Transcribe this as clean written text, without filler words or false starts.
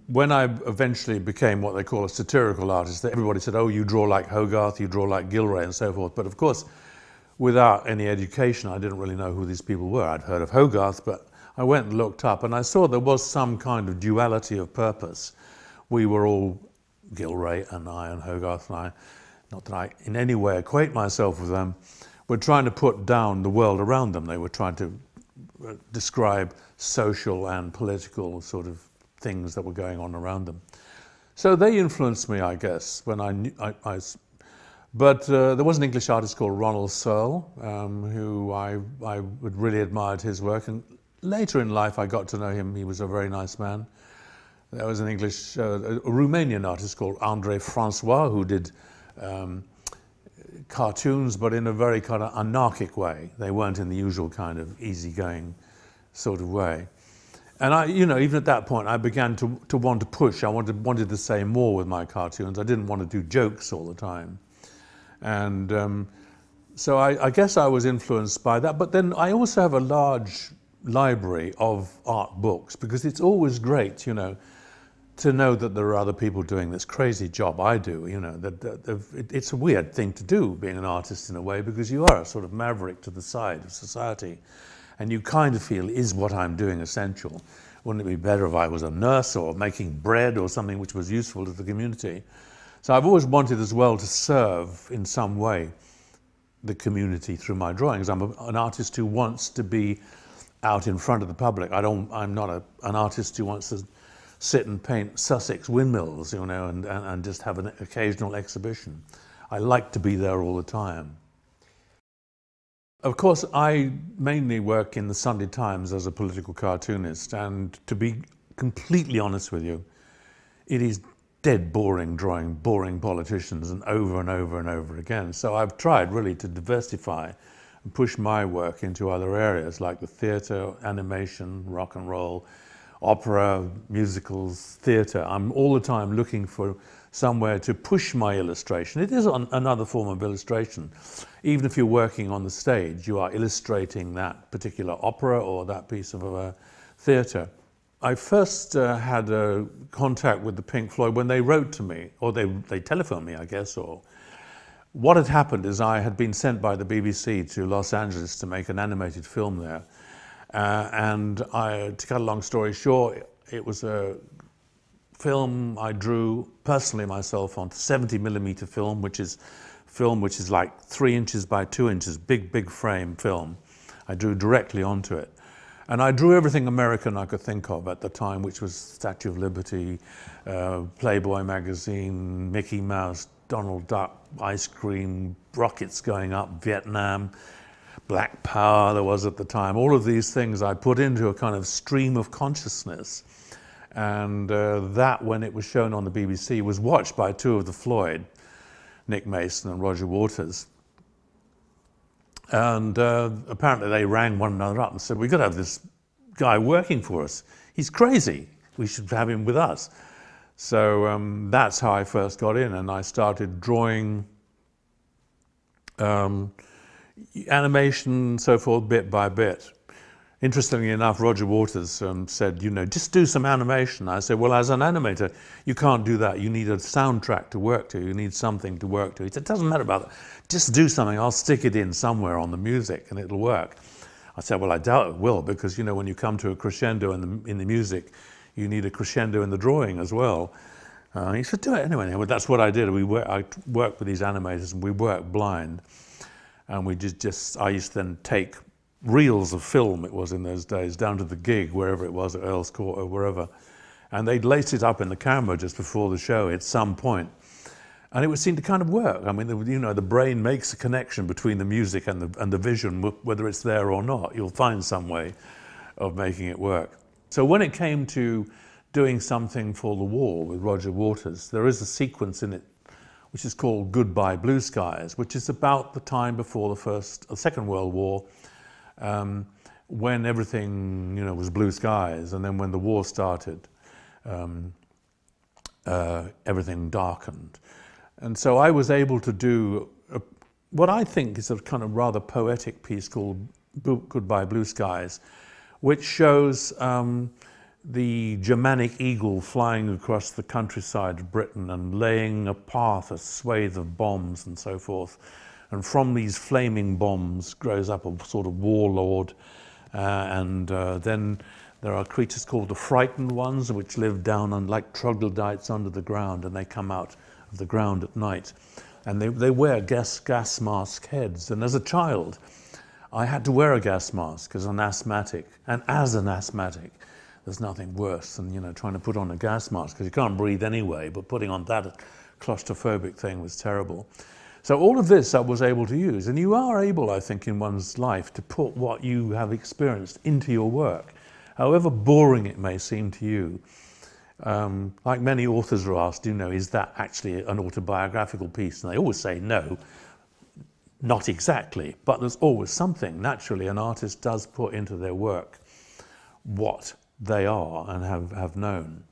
when I eventually became what they call a satirical artist, everybody said, oh, you draw like Hogarth, you draw like Gilray and so forth. But of course, without any education, I didn't really know who these people were. I'd heard of Hogarth, but I went and looked up and I saw there was some kind of duality of purpose. We were all, Gilray and I and Hogarth and I, not that I in any way equate myself with them, were trying to put down the world around them. They were trying to describe social and political sort of things that were going on around them. So they influenced me, I guess, when I knew, but there was an English artist called Ronald Searle, who I really admired his work, and later in life I got to know him. He was a very nice man. There was an English, a Romanian artist called André Francois, who did cartoons, but in a very kind of anarchic way. They weren't in the usual kind of easygoing sort of way. And I, you know, even at that point, I began to want to push. I wanted to say more with my cartoons. I didn't want to do jokes all the time. And so I guess I was influenced by that. But then I also have a large library of art books, because it's always great, you know, to know that there are other people doing this crazy job I do. You know, it's a weird thing to do, being an artist in a way, because you are a sort of maverick to the side of society. And you kind of feel, is what I'm doing essential? Wouldn't it be better if I was a nurse or making bread or something which was useful to the community? So I've always wanted as well to serve in some way the community through my drawings. I'm an artist who wants to be out in front of the public. I'm not an artist who wants to sit and paint Sussex windmills, you know, and just have an occasional exhibition. I like to be there all the time. Of course, I mainly work in the Sunday Times as a political cartoonist, and to be completely honest with you, it is dead boring drawing boring politicians and over and over again. So I've tried really to diversify and push my work into other areas like the theatre, animation, rock and roll, opera, musicals, theatre. I'm all the time looking for somewhere to push my illustration. It is another form of illustration. Even if you're working on the stage, you are illustrating that particular opera or that piece of theatre. I first had a contact with the Pink Floyd when they wrote to me, or they telephoned me, I guess, or what had happened is I had been sent by the BBC to Los Angeles to make an animated film there. To cut a long story short, it was a film I drew personally myself on 70mm film, which is like 3 inches by 2 inches, big frame film. I drew directly onto it. And I drew everything American I could think of at the time, which was Statue of Liberty, Playboy magazine, Mickey Mouse, Donald Duck, ice cream, rockets going up, Vietnam, Black Power there was at the time. All of these things I put into a kind of stream of consciousness. And that, when it was shown on the BBC, was watched by 2 of the Floyd, Nick Mason and Roger Waters. And apparently they rang one another up and said, we've got to have this guy working for us. He's crazy. We should have him with us. So that's how I first got in, and I started drawing animation and so forth bit by bit. Interestingly enough, Roger Waters said, you know, just do some animation. I said, well, as an animator, you can't do that. You need a soundtrack to work to. You need something to work to. He said, it doesn't matter about that. Just do something. I'll stick it in somewhere on the music and it'll work. I said, well, I doubt it will, because, you know, when you come to a crescendo in the music, you need a crescendo in the drawing as well. He said, do it anyway. Well, that's what I did. I worked with these animators, and we worked blind. And we I used to then take reels of film, it was in those days, down to the gig, wherever it was, at Earl's Court or wherever. And they'd lace it up in the camera just before the show at some point. And it would seem to kind of work. I mean, you know, the brain makes a connection between the music and the vision, whether it's there or not. You'll find some way of making it work. So when it came to doing something for the war with Roger Waters, there is a sequence in it which is called Goodbye Blue Skies, which is about the time before the Second World War, when everything, you know, was blue skies, and then when the war started, everything darkened. And so I was able to do what I think is a kind of rather poetic piece called Goodbye Blue Skies, which shows the Germanic eagle flying across the countryside of Britain and laying a path, a swathe of bombs and so forth. And from these flaming bombs grows up a sort of warlord. Then there are creatures called the frightened ones, which live down on, like troglodytes under the ground, and they come out of the ground at night. And they wear gas mask heads. And as a child, I had to wear a gas mask as an asthmatic. And as an asthmatic, there's nothing worse than, you know, trying to put on a gas mask, because you can't breathe anyway, but putting on that claustrophobic thing was terrible. So all of this I was able to use. And you are able, I think, in one's life to put what you have experienced into your work, however boring it may seem to you. Like many authors are asked, you know, is that actually an autobiographical piece? And they always say no, not exactly, but there's always something. Naturally, an artist does put into their work what they are and have known.